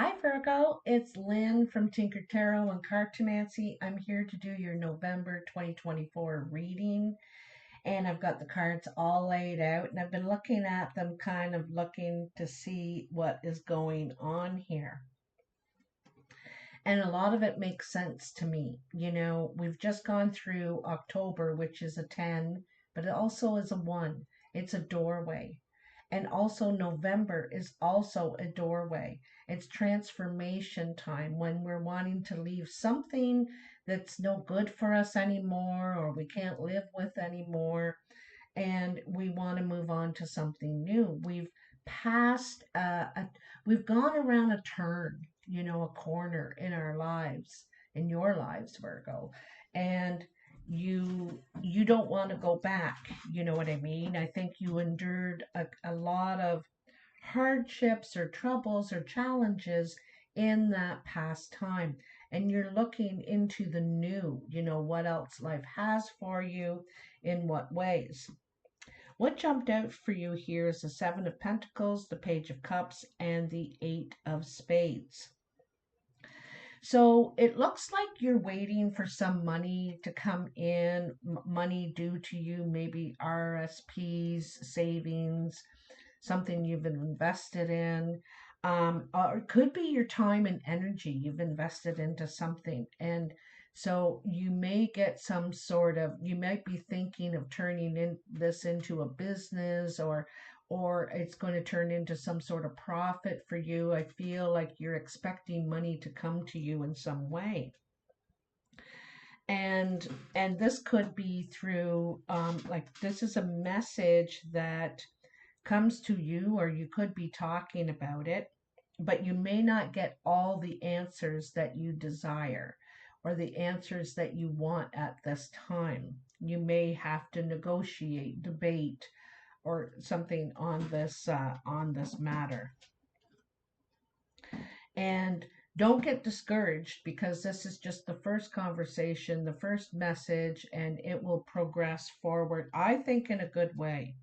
Hi Virgo, it's Lynn from Tinker Tarot and Cartomancy. I'm here to do your November 2024 reading, and I've got the cards all laid out, and I've been looking at them, kind of looking to see what is going on here. And a lot of it makes sense to me. We've just gone through October, which is a 10, but it also is a 1. It's a doorway. And also, November is also a doorway. It's transformation time when we're wanting to leave something that's no good for us anymore or we can't live with anymore. And we want to move on to something new. Passed, we've gone around a turn, a corner in our lives, in your lives, Virgo. And you don't want to go back. You know what I mean? I think you endured a lot of hardships or troubles or challenges in that past time, and you're looking into the new, what else life has for you, in what ways. What jumped out for you here is the Seven of Pentacles, the Page of Cups, and the Eight of Spades. So it looks like you're waiting for some money to come in, money due to you, maybe RSPs, savings, something you've invested in. Or it could be your time and energy you've invested into something. And so you may get some sort of, you might be thinking of turning this into a business, or it's going to turn into some sort of profit for you. I feel like you're expecting money to come to you in some way. And this could be through, like, this is a message that comes to you, or you could be talking about it, but you may not get all the answers that you desire or the answers that you want at this time. You may have to negotiate, debate, or something on this matter. And don't get discouraged, because this is just the first conversation, the first message, and it will progress forward, I think, in a good way.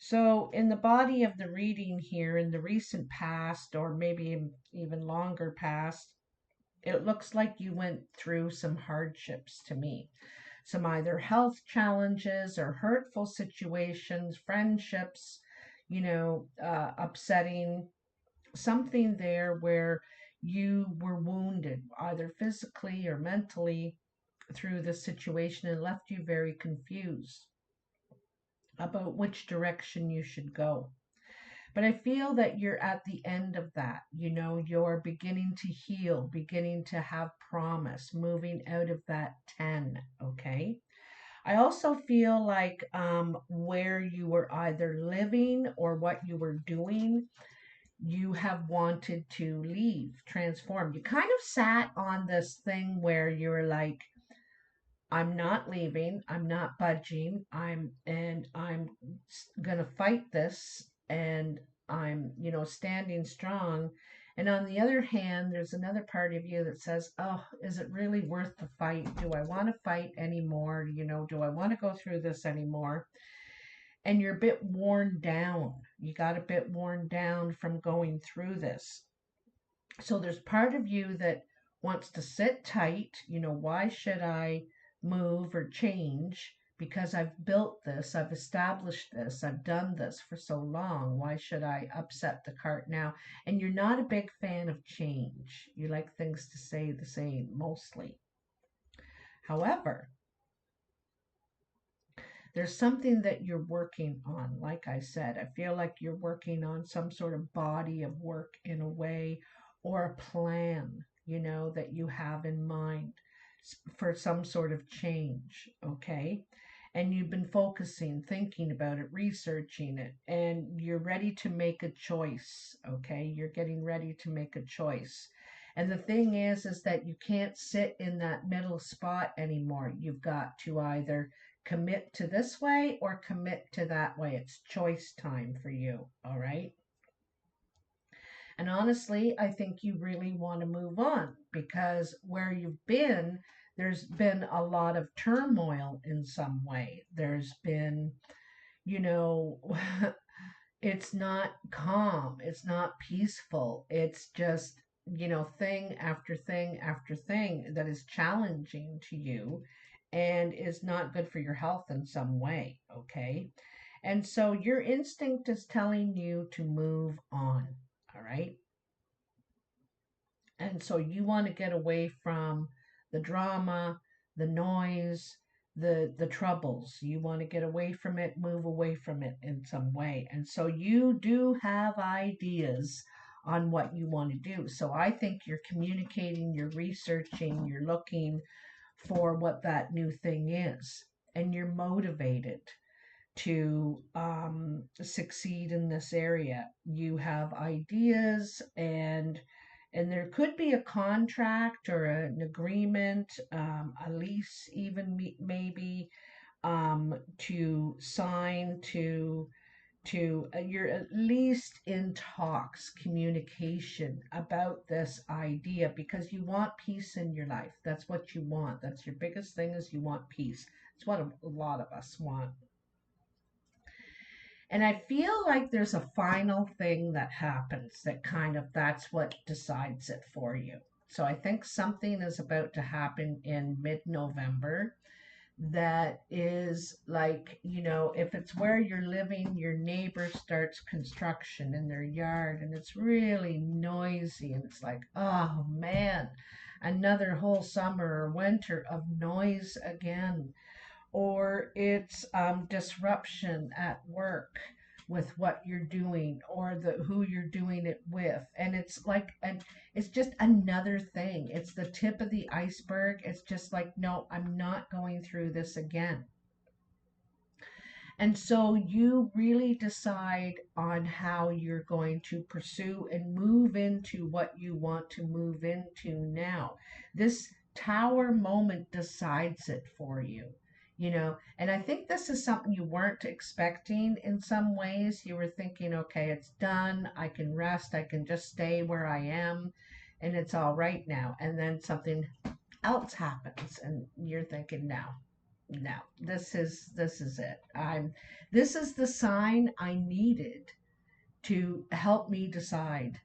So, in the body of the reading here, in the recent past, or maybe even longer past, it looks like you went through some hardships to me. Some either health challenges or hurtful situations, friendships, upsetting, something there where you were wounded, either physically or mentally, through the situation, and left you very confused about which direction you should go. But I feel that you're at the end of that. You're beginning to heal, beginning to have promise, moving out of that 10, okay? I also feel like where you were either living or what you were doing, you have wanted to leave, transform. You kind of sat on this thing where you were like, I'm not leaving, I'm not budging, I'm gonna fight this, and I'm, standing strong. And on the other hand, there's another part of you that says, oh, is it really worth the fight? Do I want to fight anymore? Do I want to go through this anymore? And you're a bit worn down. You got a bit worn down from going through this. So there's part of you that wants to sit tight. Why should I move or change? Because I've built this, I've established this, I've done this for so long. Why should I upset the cart now? And you're not a big fan of change. You like things to stay the same mostly. However, there's something that you're working on. Like I said, I feel like you're working on some sort of body of work in a way, or a plan, that you have in mind for some sort of change, okay? And you've been focusing, thinking about it, researching it, and you're ready to make a choice, okay? You're getting ready to make a choice. And the thing is that you can't sit in that middle spot anymore. You've got to either commit to this way or commit to that way. It's choice time for you, all right? And honestly, I think you really want to move on, because where you've been, there's been a lot of turmoil in some way. There's been, you know, it's not calm, it's not peaceful, it's just, thing after thing after thing that is challenging to you and is not good for your health in some way, okay? And so your instinct is telling you to move on, all right? And so you want to get away from the drama, the noise, the troubles. You want to get away from it, move away from it in some way. And so you do have ideas on what you want to do. So I think you're communicating, you're researching, you're looking for what that new thing is, and you're motivated to succeed in this area. You have ideas, and there could be a contract or an agreement, a lease, even maybe to sign to you're at least in talks, communication about this idea because you want peace in your life. That's what you want. That's your biggest thing, is you want peace. It's what a lot of us want. And I feel like there's a final thing that happens that kind of, that's what decides it for you. So I think something is about to happen in mid-November that is like, if it's where you're living, your neighbor starts construction in their yard and it's really noisy and it's like, oh man, another whole summer or winter of noise again. Or it's disruption at work with what you're doing or the who you're doing it with, and it's like, and it's just another thing. It's the tip of the iceberg. It's just like, no, I'm not going through this again. And so you really decide on how you're going to pursue and move into what you want to move into now. This tower moment decides it for you. And I think this is something you weren't expecting in some ways. You were thinking, okay, it's done. I can rest. I can just stay where I am and it's all right now. And then something else happens and you're thinking, no, this is it. This is the sign I needed to help me decide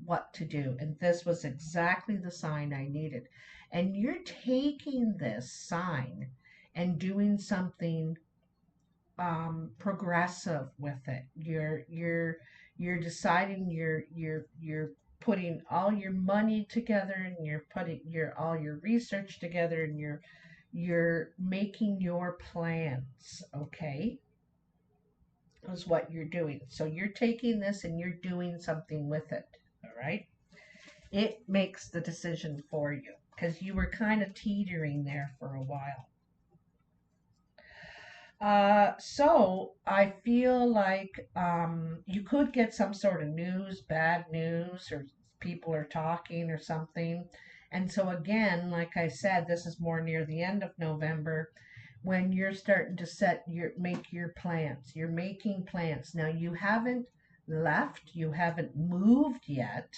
what to do, and this was exactly the sign I needed. And you're taking this sign and doing something progressive with it. You're deciding, you're putting all your money together, and you're putting your all your research together, and you're making your plans, okay? Is what you're doing. So you're taking this and you're doing something with it, all right? It makes the decision for you because you were kind of teetering there for a while. So I feel like you could get some sort of news, bad news, or people are talking or something. And so again, like I said, this is more near the end of November when you're starting to make your plans. You're making plans. Now you haven't left, you haven't moved yet,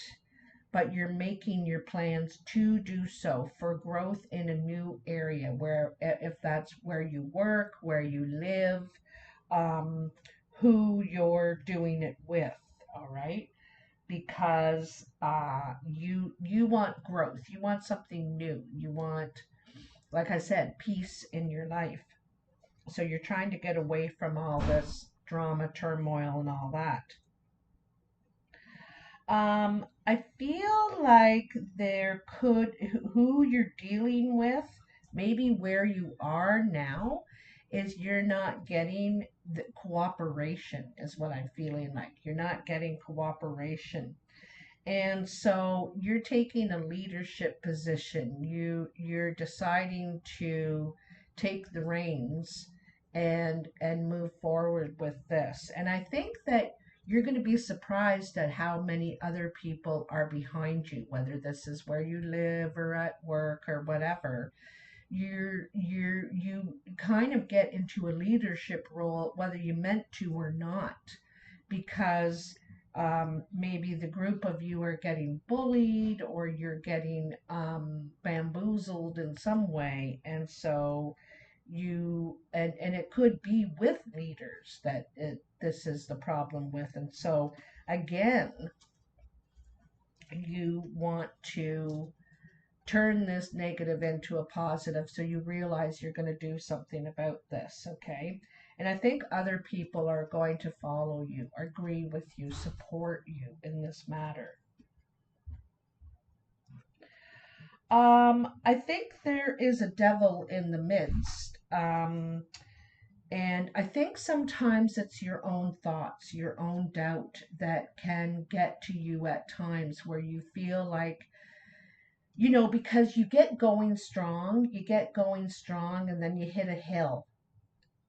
but you're making your plans to do so for growth in a new area, where if that's where you work, where you live, um, who you're doing it with, all right? Because you want growth, you want something new, you want, like I said, peace in your life. So you're trying to get away from all this drama, turmoil, and all that. I feel like there could, who you're dealing with, maybe where you are now, is you're not getting the cooperation, is what I'm feeling like. You're not getting cooperation. And so you're taking a leadership position. You're deciding to take the reins and move forward with this. And I think that you're going to be surprised at how many other people are behind you, whether this is where you live or at work or whatever. You kind of get into a leadership role whether you meant to or not, because maybe the group of you are getting bullied or you're getting bamboozled in some way, and so and it could be with leaders that this is the problem with. And so again, you want to turn this negative into a positive, so you realize you're going to do something about this, okay? And I think other people are going to follow you, agree with you, support you in this matter. I think there is a devil in the midst. And I think sometimes it's your own thoughts, your own doubt that can get to you at times where you feel like, because you get going strong, and then you hit a hill,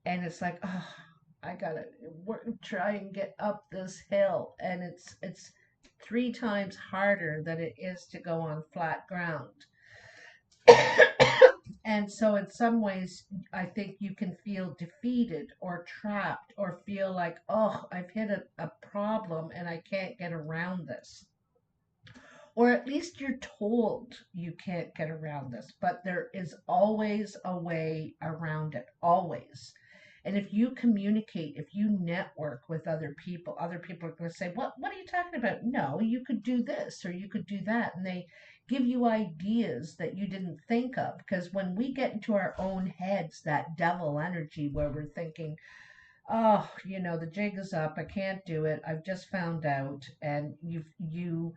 and it's like, oh, I gotta try and get up this hill, and it's 3 times harder than it is to go on flat ground. And so in some ways, I think you can feel defeated or trapped or feel like, oh, I've hit a problem and I can't get around this. Or at least you're told you can't get around this, but there is always a way around it, always. And if you communicate, if you network with other people are going to say, what are you talking about? No, you could do this or you could do that. And they give you ideas that you didn't think of. Because when we get into our own heads, that devil energy where we're thinking, oh, the jig is up, I can't do it, I've just found out, and you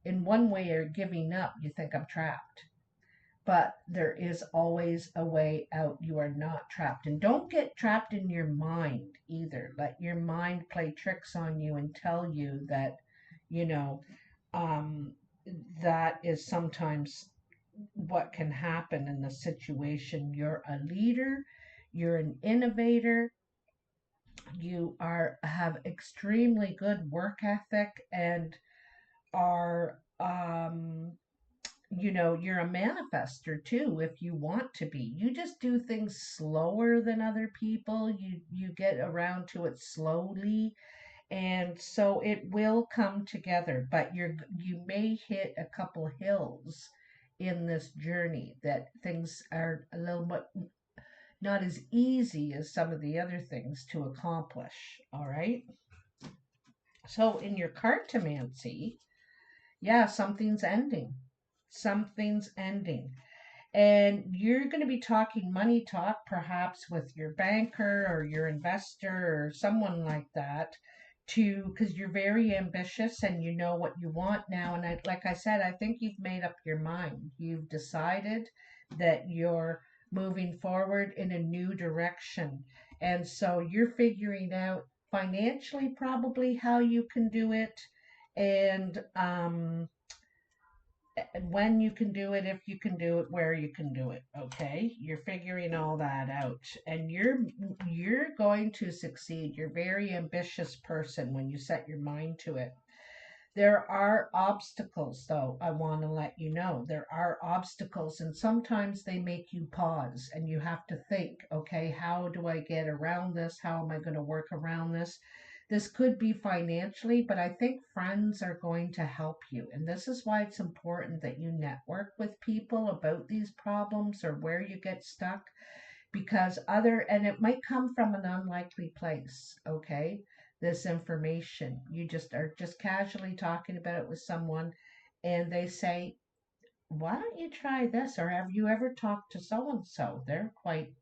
in one way are giving up, you think, I'm trapped. But there is always a way out. You are not trapped. And don't get trapped in your mind either. Let your mind play tricks on you and tell you that, you know, um, that is sometimes what can happen in the situation. You're a leader, you're an innovator, you have extremely good work ethic, and are you're a manifester too if you want to be. You just do things slower than other people. You get around to it slowly, and so it will come together, but you may hit a couple hills in this journey, that things are a little bit not as easy as some of the other things to accomplish. All right. So in your cartomancy, yeah, something's ending. Something's ending. And you're going to be talking money talk, perhaps with your banker or your investor or someone like that, because you're very ambitious and you know what you want now. And like I said, I think you've made up your mind. You've decided that you're moving forward in a new direction. And so you're figuring out financially probably how you can do it, and when you can do it, if you can do it, where you can do it. Okay, you're figuring all that out, and you're going to succeed. You're a very ambitious person when you set your mind to it. There are obstacles, though. I want to let you know there are obstacles, and sometimes they make you pause and you have to think, okay, how do I get around this? How am I going to work around this? This could be financially, but I think friends are going to help you. And this is why it's important that you network with people about these problems or where you get stuck, because and it might come from an unlikely place, okay? This information, you just are just casually talking about it with someone, and they say, why don't you try this? Or have you ever talked to so and so? They're quite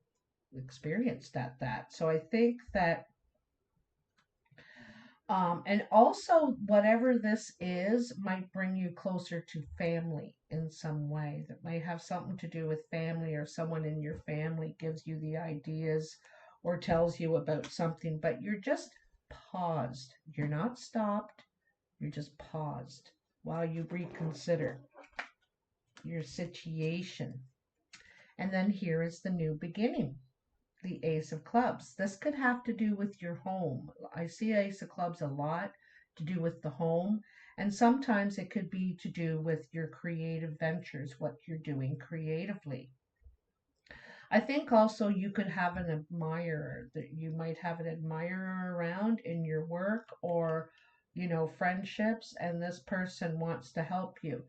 experienced at that. So I think that and also, whatever this is might bring you closer to family in some way. That might have something to do with family, or someone in your family gives you the ideas or tells you about something, but you're just paused. You're not stopped, you're just paused while you reconsider your situation. And then here is the new beginning. The Ace of Clubs. This could have to do with your home. I see Ace of Clubs a lot to do with the home, and sometimes it could be to do with your creative ventures, what you're doing creatively. I think also you could have an admirer, that you might have an admirer around in your work, or friendships, and this person wants to help you.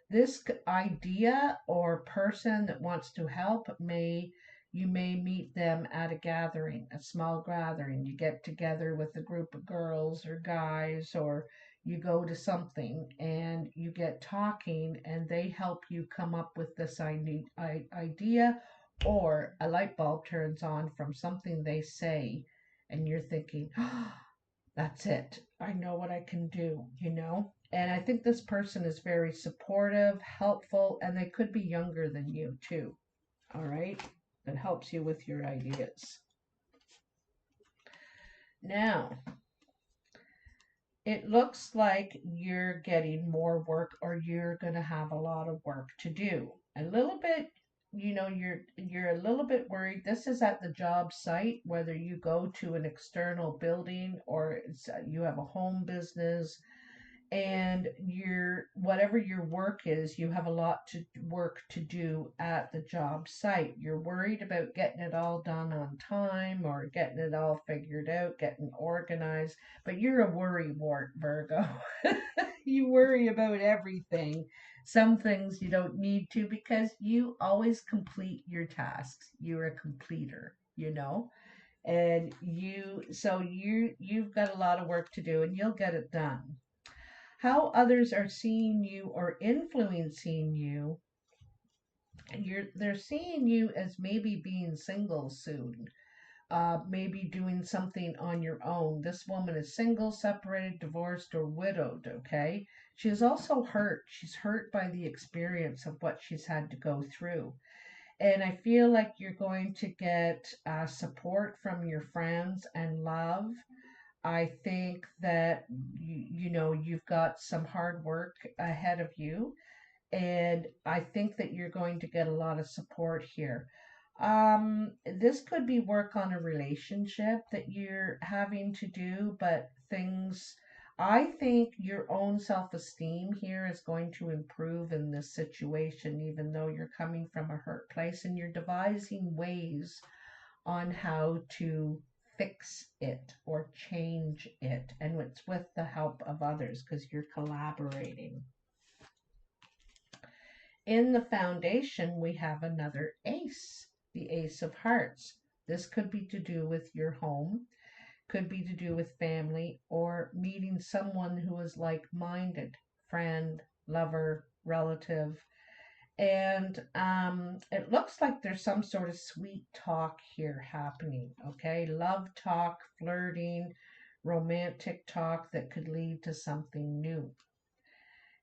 This idea or person that wants to help may You may meet them at a gathering, a small gathering. You get together with a group of girls or guys, or you go to something and you get talking and they help you come up with this idea, or a light bulb turns on from something they say and you're thinking, oh, that's it. I know what I can do, you know? And I think this person is very supportive, helpful, and they could be younger than you too. All right? That helps you with your ideas. Now, it looks like you're getting more work, or you're going to have a lot of work to do. A little bit, you know, you're a little bit worried. This is at the job site, whether you go to an external building or you have a home business, and your whatever your work is, you have a lot to work to do at the job site. You're worried about getting it all done on time, or getting it all figured out, getting organized, but you're a worry wart, Virgo. You worry about everything. Some things you don't need to, because you always complete your tasks. You're a completer, you know? And you've got a lot of work to do, and you'll get it done. How others are seeing you or influencing you, they're seeing you as maybe being single soon, maybe doing something on your own. This woman is single, separated, divorced, or widowed. Okay, she is also hurt. She's hurt by the experience of what she's had to go through, and I feel like you're going to get support from your friends and love. I think that you know you've got some hard work ahead of you, and I think that you're going to get a lot of support here. This could be work on a relationship that you're having to do, but things, I think your own self-esteem here is going to improve in this situation, even though you're coming from a hurt place, and you're devising ways on how to fix it or change it. And it's with the help of others, because you're collaborating. In the foundation, we have another ace, the Ace of Hearts. This could be to do with your home, could be to do with family, or meeting someone who is like-minded, friend, lover, relative. And it looks like there's some sort of sweet talk here happening, okay? Love talk, flirting, romantic talk that could lead to something new.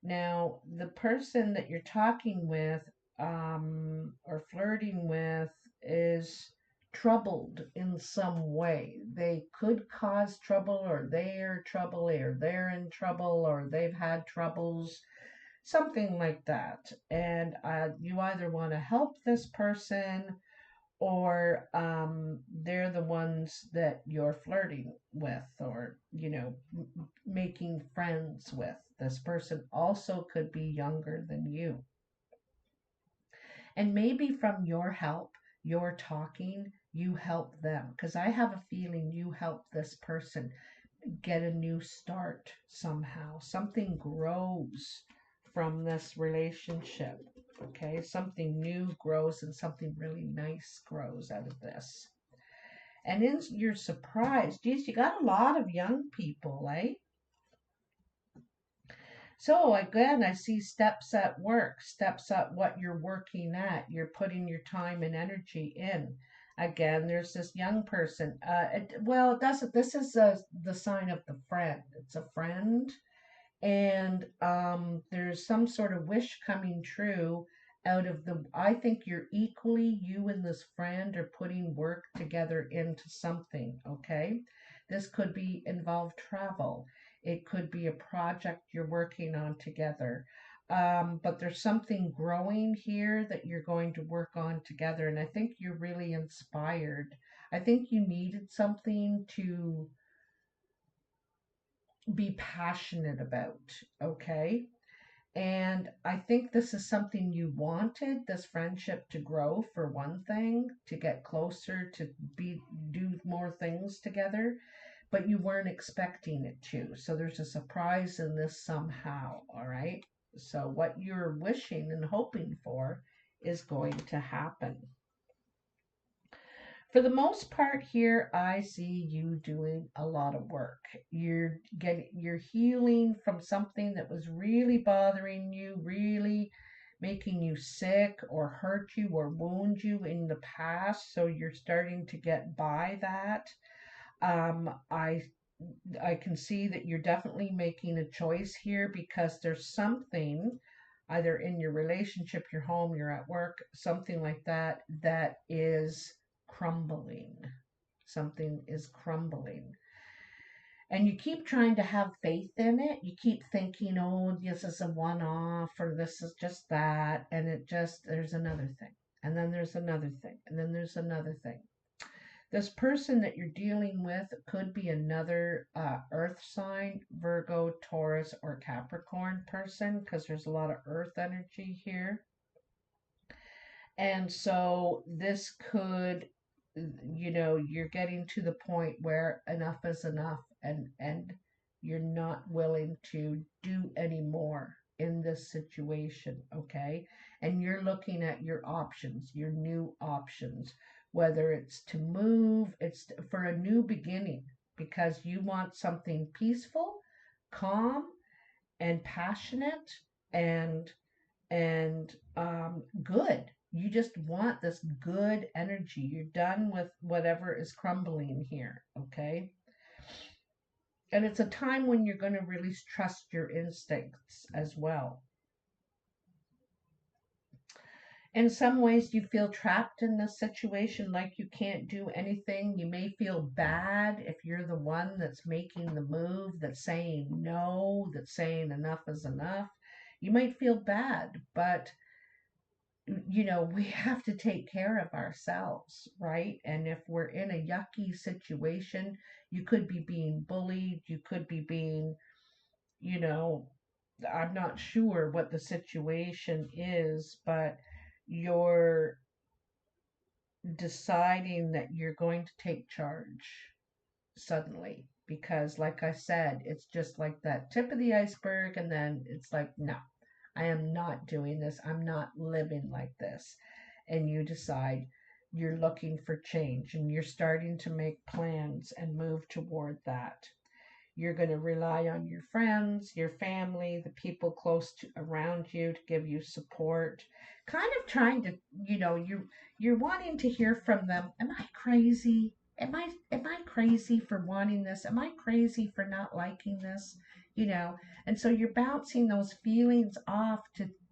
Now, the person that you're talking with or flirting with is troubled in some way. They could cause trouble, or they're trouble, or they're in trouble, or they've had troubles, something like that. And you either want to help this person, or they're the ones that you're flirting with, or you know, making friends with. This person also could be younger than you, and maybe from your help, your talking, you help them, because I have a feeling you help this person get a new start somehow. Something grows from this relationship. Okay, something new grows, and something really nice grows out of this. And in your surprise, geez, you got a lot of young people, eh? So again, I see steps at work, steps at what you're working at. You're putting your time and energy in. Again, there's this young person. Well, it doesn't. This is the sign of the friend. It's a friend, and there's some sort of wish coming true out of the, I think you're equally, you and this friend are putting work together into something. Okay, this could be involve travel, it could be a project you're working on together, but there's something growing here that you're going to work on together, and I think you're really inspired. I think you needed something to be passionate about. Okay, and I think this is something you wanted, this friendship to grow, for one thing, to get closer, to do more things together, but you weren't expecting it to. So there's a surprise in this somehow, all right? So what you're wishing and hoping for is going to happen. For the most part here, I see you doing a lot of work. You're healing from something that was really bothering you, really making you sick or hurt you or wound you in the past. So you're starting to get by that. Um, I I can see that you're definitely making a choice here because there's something either in your relationship, your home, you're at work, something like that, that is crumbling. Something is crumbling. And you keep trying to have faith in it. You keep thinking, oh, this is a one off or this is just that. And it just, there's another thing. And then there's another thing. And then there's another thing. This person that you're dealing with could be another earth sign, Virgo, Taurus, or Capricorn person, because there's a lot of earth energy here. And so this could, you're getting to the point where enough is enough, and you're not willing to do any more in this situation, okay? And you're looking at your options, your new options, whether it's to move, it's for a new beginning, because you want something peaceful, calm, and passionate, and good. You just want this good energy. You're done with whatever is crumbling here, okay? And it's a time when you're going to really trust your instincts as well. In some ways, you feel trapped in this situation, like you can't do anything. You may feel bad if you're the one that's making the move, that's saying no, that's saying enough is enough. You might feel bad, but we have to take care of ourselves, right? And if we're in a yucky situation, you could be being bullied, you could be being, you know, I'm not sure what the situation is, but you're deciding that you're going to take charge suddenly because, like I said, it's just like that tip of the iceberg, and then it's like, no, I am not doing this. I'm not living like this. And you decide you're looking for change and you're starting to make plans and move toward that. You're going to rely on your friends, your family, the people close to around you to give you support. Kind of trying to, you're wanting to hear from them. Am I crazy? Am I crazy for wanting this? Am I crazy for not liking this? You know, and so you're bouncing those feelings off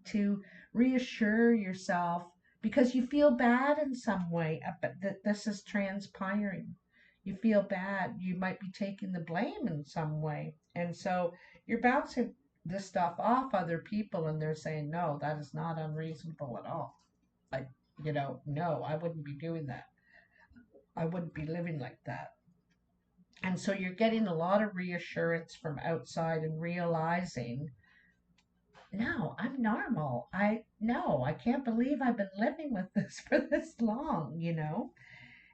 to reassure yourself because you feel bad in some way that this is transpiring. You feel bad. You might be taking the blame in some way. And so you're bouncing this stuff off other people and they're saying, no, that is not unreasonable at all. Like, no, I wouldn't be doing that. I wouldn't be living like that. And so you're getting a lot of reassurance from outside and realizing, no, I'm normal. I can't believe I've been living with this for this long.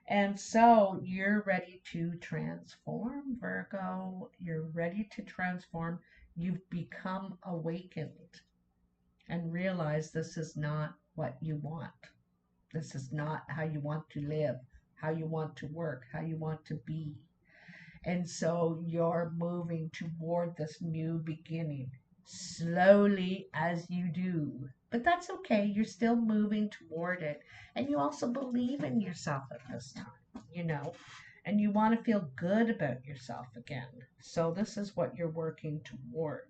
And so you're ready to transform, Virgo. You're ready to transform. You've become awakened and realize this is not what you want. This is not how you want to live, how you want to work, how you want to be. And so you're moving toward this new beginning slowly as you do. But that's okay. You're still moving toward it. And you also believe in yourself at this time, and you want to feel good about yourself again. So this is what you're working toward.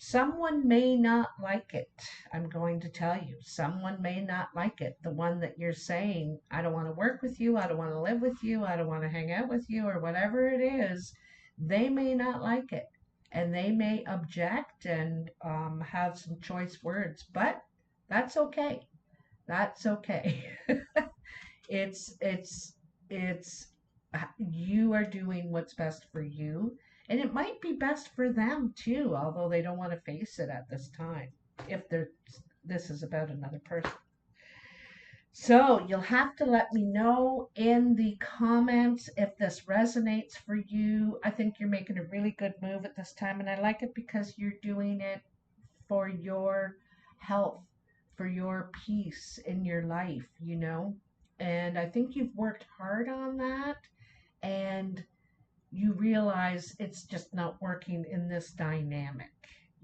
Someone may not like it. I'm going to tell you. Someone may not like it. The one that you're saying, I don't want to work with you, I don't want to live with you, I don't want to hang out with you, or whatever it is, they may not like it. And they may object and have some choice words, but that's okay. That's okay. it's you are doing what's best for you, and it might be best for them too, although they don't want to face it at this time if this is about another person. So you'll have to let me know in the comments if this resonates for you. I think you're making a really good move at this time, and I like it because you're doing it for your health, for your peace in your life. And I think you've worked hard on that, and you realize it's just not working in this dynamic.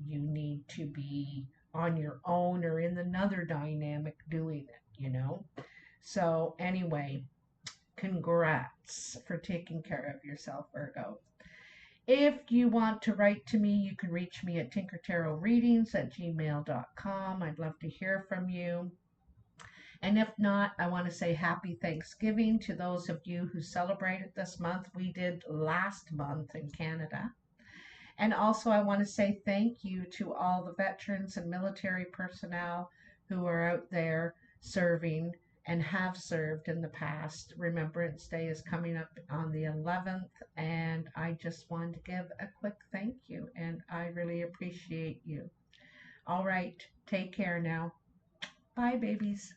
You need to be on your own or in another dynamic doing it. So, anyway, congrats for taking care of yourself, Virgo. If you want to write to me, you can reach me at tinkertarotreadings@gmail.com. I'd love to hear from you. And if not, I want to say happy Thanksgiving to those of you who celebrated this month. We did last month in Canada. And also, I want to say thank you to all the veterans and military personnel who are out there serving and have served in the past. Remembrance Day is coming up on the 11th, and I just wanted to give a quick thank you, and I really appreciate you. All right, take care now. Bye, babies.